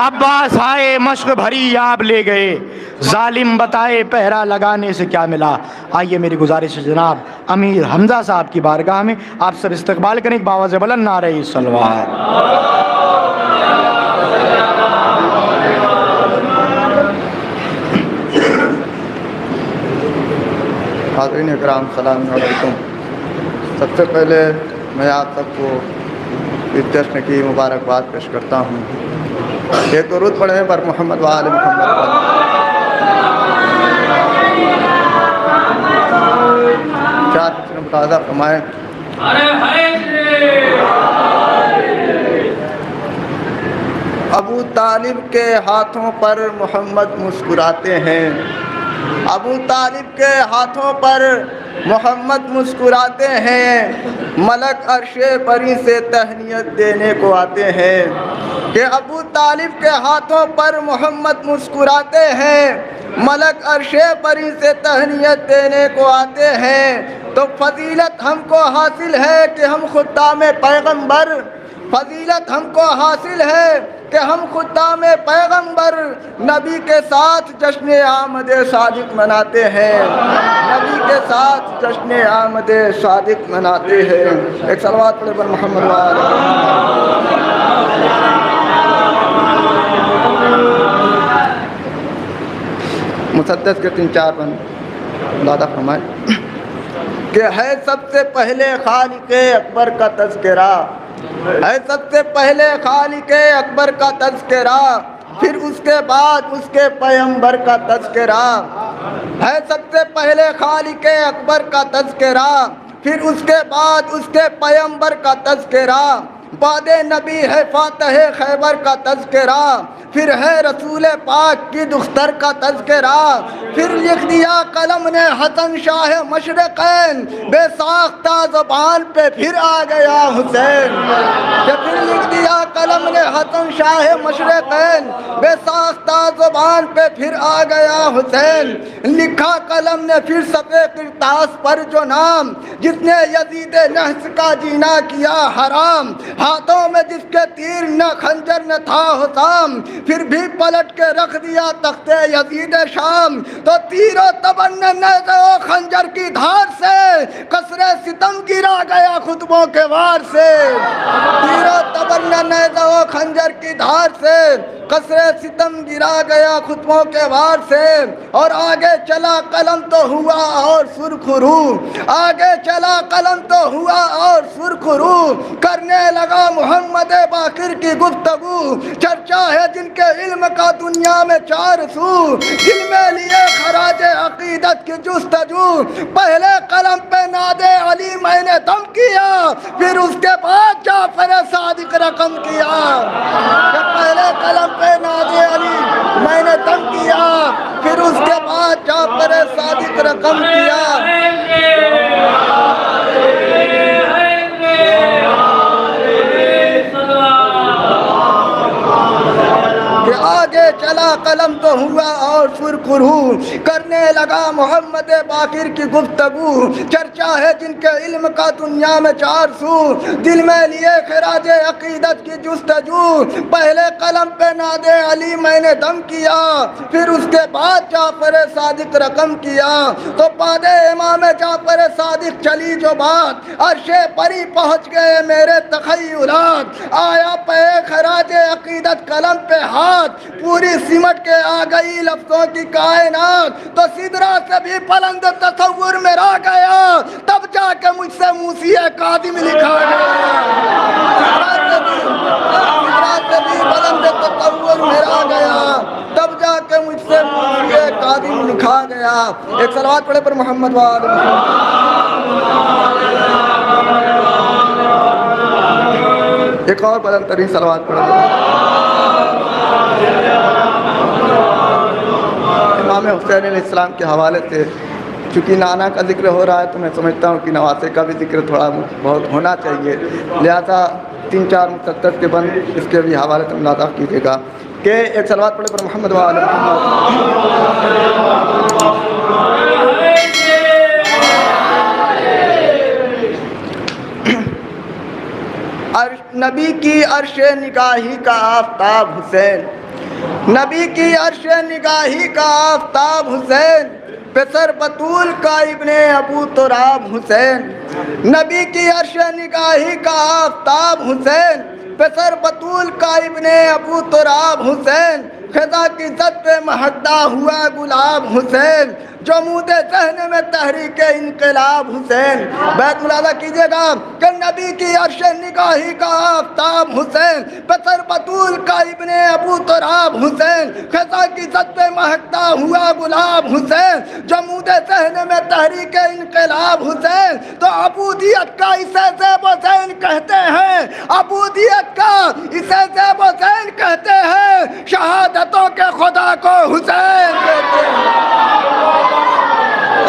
عباس آئے مشق بھری آپ لے گئے، ظالم بتائے پہرا لگانے سے کیا ملا۔ آئیے میری گزارش ہے جناب امیر حمزہ صاحب کی بارگاہ میں آپ سب استقبال کریں، ایک باواز بلند نعرہ صلوات۔ حاضرین اکرام السلام علیکم۔ سب سے پہلے میں آپ سب کو اس جشن کی مبارکباد پیش کرتا ہوں۔ ایک درود پڑھیں بر محمد و آل محمد۔ چار متازہ فرمائیں۔ ابو طالب کے ہاتھوں پر محمد مسکراتے ہیں، ابو طالب کے ہاتھوں پر محمد مسکراتے ہیں، ملک عرش بری سے تہنیت دینے کو آتے ہیں۔ کہ ابو طالب کے ہاتھوں پر محمد مسکراتے ہیں، ملک عرش بری سے تہنیت دینے کو آتے ہیں۔ تو فضیلت ہم کو حاصل ہے کہ ہم خدام پیغمبر، فضیلت ہم کو حاصل ہے کہ ہم خدام پیغمبر نبی کے ساتھ جشن آمد صادق مناتے ہیں، نبی کے ساتھ جشن آمد صادق مناتے ہیں۔ ایک صلوات پڑھیں بر محمد و آل محمد۔ مسدس کے 3-4 بند دادا فرمائے کہ ہے سب سے پہلے خالق اکبر کا تذکرہ، ہے سب سے پہلے خالق اکبر کا تذکرہ، پھر اس کے بعد اس کے پیغمبر کا تذکرہ۔ ہے سب سے پہلے خالق اکبر کا تذکرہ، پھر اس کے بعد اس کے پیغمبر کا تذکرہ۔ بعد نبی ہے فاتح خیبر کا تذکرہ، پھر ہے رسول پاک کی دختر کا تذکرہ۔ پھر لکھ دیا قلم نے حسن شاہ مشرقین، بے ساختہ زبان پہ پھر آ گیا حسین۔ کہ پھر لکھ دیا قلم نے حسن شاہ مشرقین، بے ساختہ زبان پہ پھر آ گیا حسین۔ لکھا قلم نے پھر صفحے کرتاس پر جو نام، جس نے یزید نحس کا جینا کیا حرام، ہاتھوں میں جس کے تیر نہ خنجر نہ تھا حسام، پھر بھی پلٹ کے رکھ دیا تخت یزید شام۔ تو تیر و تبر نے نیزے و خنجر کی دھار سے قصر ستم گرا گیا خطبوں کے وار سے۔ تیر و تبر نے نیزے و خنجر کی دھار سے قصر ستم گرا گیا خطبوں کے وار سے۔ اور آگے چلا قلم تو ہوا اور سرخ رو، آگے چلا قلم تو ہوا اور سرخ رو، کرنے لگا محمد باقر کی گفتگو، چرچا ہے جن کے علم کا دنیا میں 4 سو، دل میں لیے خراج عقیدت کی جستجو۔ پہلے قلم پہ ناد علی میں نے دم کیا، پھر اس کے بعد جعفر صادق رقم کیا۔ کہ پہلے قلم پہ ناد علی میں نے دم کیا، پھر اس کے بعد جعفر صادق رقم کیا۔ کہ آگے چلا قلم تو ہوا اور سرخ رو، کرنے لگا محمد باقر کی گفتگو، چرچا ہے جن کے علم کا دنیا میں 4 سو، دل میں لیے خراج عقیدت کی جستجو۔ پہلے قلم پہ ناد علی میں نے دم کیا، پھر اس کے بعد جعفر صادق رقم کیا۔ تو بعد امام جعفر صادق چلی جو بات، عرش پری پہنچ گئے میرے تخیلات، آیا پہ خراج عقیدت قلم پہ ہاتھ، پوری سمٹ کے آ گئی لفظوں کی کائنات۔ تو سدرا سے بھی بلند تصور میرا گیا، تب جا کے مجھ سے موسی کاظم لکھا گیا۔ سدرا سے بھی بلند تصور میرا گیا، تب جا کے مجھ سے موسی کاظم لکھا گیا۔ ایک صلوات پڑھے پر محمد و آل محمد۔ ایک اور بلند ترین صلوات پڑھے۔ امام حسین علیہ السلام کے حوالے سے چونکہ نانا کا ذکر ہو رہا ہے تو میں سمجھتا ہوں کہ نواسے کا بھی ذکر تھوڑا بہت ہونا چاہیے، لہذا 3-4 مسدس کے بند اس کے بھی حوالے سے ملاحظہ کیجیے گا۔ کہ ایک صلوات پڑھے پر محمد و آل نبی کی عرش نگاہی کا آفتاب حسین، نبی کی عرش نگاہی کا آفتاب حسین، پسر بطول کا ابن ابو تراب حسین، نبی کی عرش نگاہی کا آفتاب حسین، پسر بطول کا ابن ابو تراب حسین، خدا کی زد پہ مہکتا ہوا گلاب حسین، جمود ذہن میں تحریک انقلاب حسین۔ بیت ملاحظہ کیجئے گا کہ نبی کی عرش نگاہی کا آفتاب حسین، پسر بطول کا ابن ابو تراب حسین، خدا کی زد پہ مہکتا ہوا گلاب حسین، جمود ذہن میں تحریک انقلاب حسین۔ تو عبودیت کا اسے زیب و زین کہتے ہیں، عبودیت کا اسے زیب و زین کہتے ہیں، شہادتوں کے خدا کو حسین کہتے ہیں،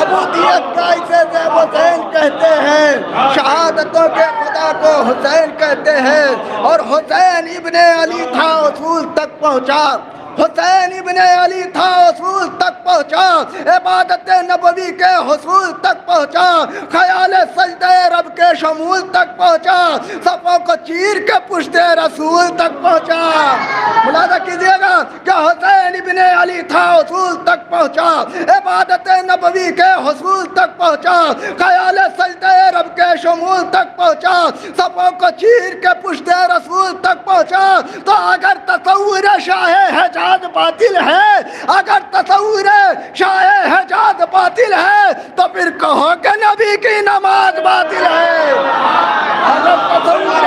عبودیت کا اسے زیب و زین کہتے ہیں، شہادتوں کے خدا کو حسین کہتے ہیں۔ اور حسین ابن علی تھا اصول تک پہنچا، حسین ابن علی تھا اصول تک پہنچا، عبادت نبوی کے حصول تک پہنچا، خیال سجدہ رب کے شمول تک پہنچا، صفوں کو چیر کے پشت رسول تک پہنچا۔ ملاحظہ کیجئے گا کہ حسین ابن علی تھا اصول تک پہنچا، عبادت نبوی کے حصول تک پہنچا، خیال سجدہ رب کے شمول تک پہنچا، صفوں کو چیر کے پشت رسول تک پہنچا۔ تو اگر تصور شاہ حجاز باطل ہے، اگر تصور شاہ حجاز باطل ہے، تو پھر کہو کہ نبی کی نماز باطل ہے۔ اگر تصور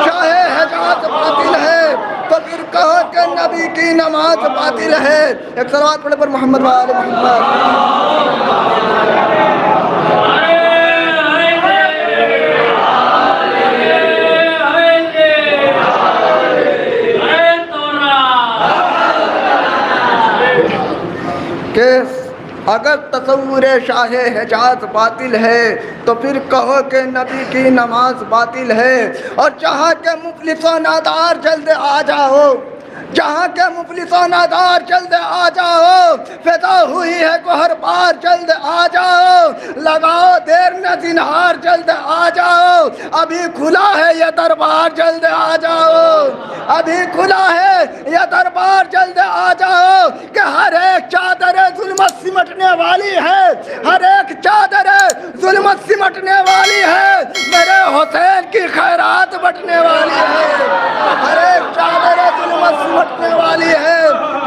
شاہ حجاز باطل ہے تو پھر کہو کہ نبی کی نماز باطل ہے۔ ایک صلوات پڑھے پر محمد و آل محمد۔ کہ اگر تصور شاہ حجاز باطل ہے تو پھر کہو کہ نبی کی نماز باطل ہے۔ اور جہاں کے مفلس و نادار جلد آ جاؤ، جہاں کے مفلس و نادار جلد آ جاؤ، فدا ہوئی ہے گوہر بار جلد آ جاؤ، لگاؤ دیر نہ زنہار جلد آ جاؤ، ابھی کھلا ہے یہ دربار جلد آ جاؤ، ابھی کھلا ہے یہ دربار جلد آ جاؤ، کہ ہر ایک چادر ظلمت سمٹنے والی ہے، ہر ایک چادر ظلمت سمٹنے والی ہے، میرے حسین کی خیرات بٹنے والی ہے، ہر ایک چادر ظلمت سمٹنے والی ہے،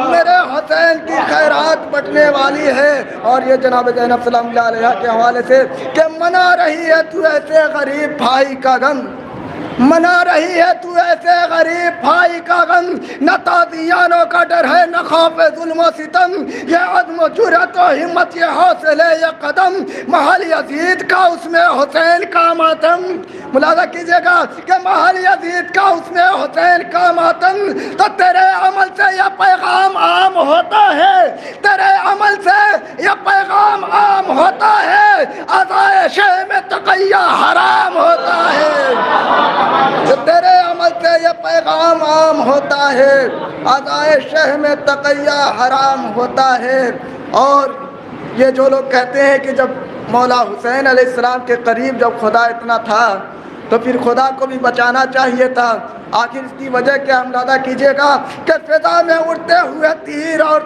میرے حسین کی خیرات بٹنے والی ہے۔ اور یہ جناب زینب سلام اللہ علیہ کے حوالے سے کہ منا رہی ہے تو ایسے غریب بھائی کا غم، منا رہی ہے تو ایسے غریب بھائی کا غم، نہ تازیانوں کا ڈر ہے نہ خوف ظلم و ستم، یہ عزم و جرأت و ہمت یہ حوصلے یہ قدم، محل یزید کا اس میں حسین کا ماتم۔ ملاحظہ کیجئے گا کہ محل یزید کا اس میں حسین کا ماتم۔ تو تیرے عمل سے یہ پیغام عام ہوتا ہے، تیرے عمل سے یہ پیغام عام ہوتا ہے، عزائے شہ میں تقیہ حرام ہوتا ہے، تیرے عمل سے یہ پیغام عام ہوتا ہے، عزائے شہ میں تقیہ حرام ہوتا ہے۔ اور یہ جو لوگ کہتے ہیں کہ جب مولا حسین علیہ السلام کے قریب جب خدا اتنا تھا تو پھر خدا کو بھی بچانا چاہیے تھا، آخر اس کی وجہ کیا اندازہ کیجئے گا کہ فضا میں اڑتے ہوئے تیر اور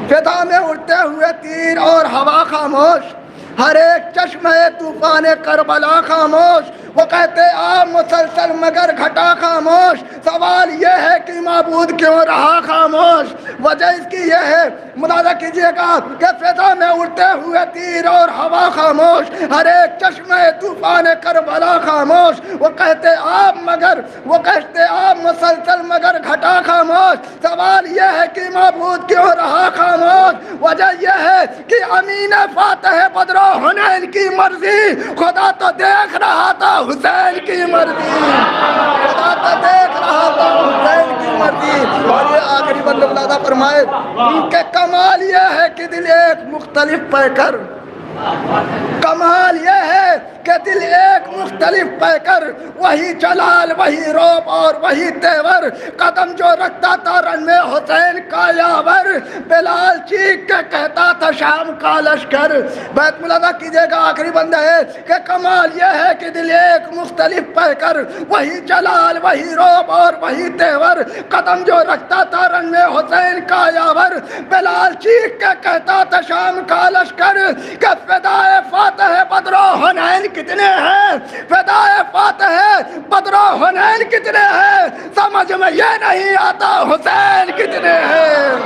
فضا میں اڑتے ہوئے تیر اور ہوا خاموش، ہر ایک چشمہ طوفان کربلا خاموش، وہ کہتے آپ مسلسل مگر گھٹا خاموش، سوال یہ ہے کہ معبود کیوں رہا خاموش؟ وجہ اس کی یہ ہے، ملاحظہ کیجئے گا کہ فضا میں اڑتے ہوئے تیر اور ہوا خاموش، ہر ایک چشمہ طوفان کربلا خاموش، وہ کہتے آپ مسلسل مگر گھٹا خاموش، سوال یہ ہے کہ معبود کیوں رہا خاموش؟ وجہ یہ ہے کہ امین فاتح بدر و حنین کی مرضی خدا تو دیکھ رہا تھا حسین کی مرضی، خدا تو دیکھ رہا تھا حسین کی مرضی۔ اور یہ آخری بند ملاحظہ فرمائے کہ کمال یہ ہے کہ دل ایک مختلف پہ کر، کمال یہ ہے کہ دل ایک مختلف پہ کر وہی جلال وہی روب اور وہی تیور قدم جو رکھتا تھا رن میں حسین کا یاور بلال چیخ کے کہتا تھا شام کا لشکر بیت ملاحظہ کیجئے گا آخری بندہ ہے کہ کمال یہ ہے کہ دل ایک مختلف پہ کر وہی جلال وہی روب اور وہی تیور قدم جو رکھتا تھا رن میں حسین کا یاور بلال چیخ کے کہتا تھا شام کا لشکر کہ فدائے فاتح بدر و حنین کتنے ہیں فدائے فاتح بدر و حنین کتنے ہیں سمجھ میں یہ نہیں آتا حسین کتنے ہیں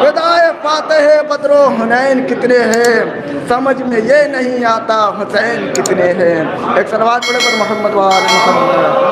فدائے فاتح بدر و حنین کتنے ہیں سمجھ میں یہ نہیں آتا حسین کتنے ہیں ایک صلوات پڑھے پر محمد و آل محمد